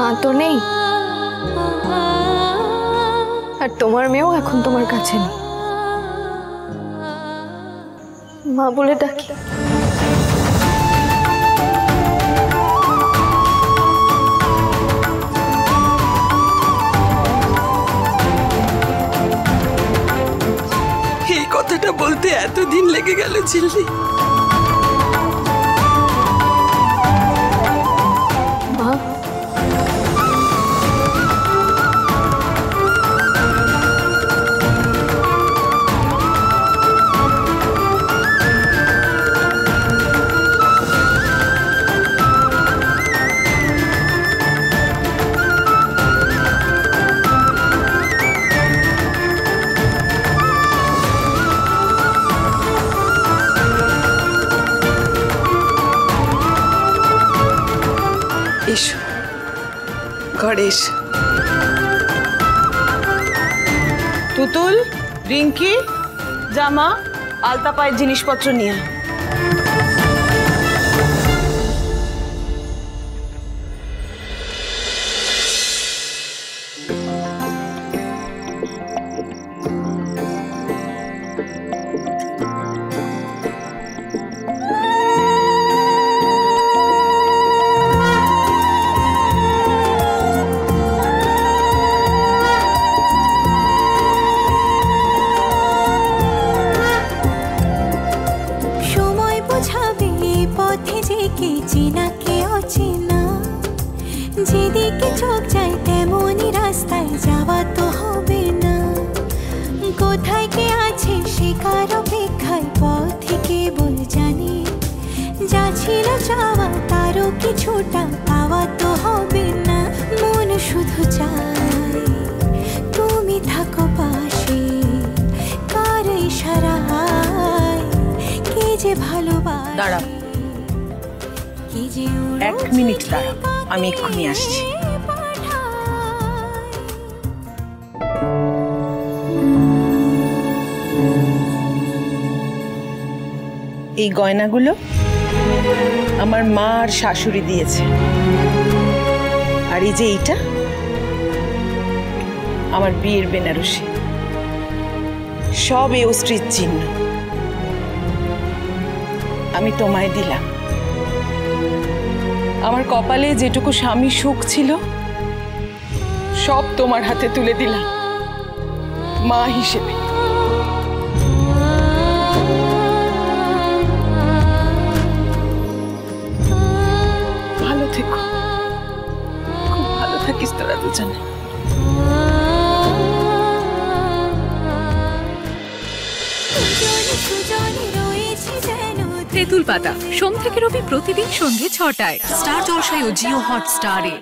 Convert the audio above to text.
মা তো নেই, আর তোমার মেয়েও এখন তোমার কাছে নেই। মা বলে ডাকি। এই কথাটা বলতে এতদিন লেগে গেল ঝিল্লি। মা, এসো ঘরে এসো। তুতুল, রিঙ্কি, জামা, আলতা পায়ের জিনিসপত্র নিয়ে। যেদিকে চোখ যায় তেমনই রাস্তায় যাওয়া তো হবে না। কোথায় কে আছে সে কার অপেক্ষায় পথে কেবল জানি। যা ছিল চাওয়া তারও কিছুটা পাওয়া তো হবে না। মন শুধু চায় তুমি থাকো পাশে, কার ইশারায় কে যে ভালোবাসে। দাঁড়া, 1 মিনিট দাঁড়া, আমি এক্ষুনি আসছি। এই গয়নাগুলো আমার মা আর শাশুড়ি দিয়েছে, আর এই যে এইটা আমার বিয়ের বেনারসি, সব এই অস্ত্রীর চিহ্ন আমি তোমায় দিলাম। আমার কপালে যেটুকু স্বামী সুখ ছিল সব তোমার হাতে তুলে দিলাম মা হিসেবে। ভালো থেকো, খুব ভালো থাকিস তোরা দুজনে। তেঁতুল পাতা সোম থেকে রবি প্রতিদিন সন্ধ্যে ৬টায় স্টার জলসায় ও জিও হটস্টারে।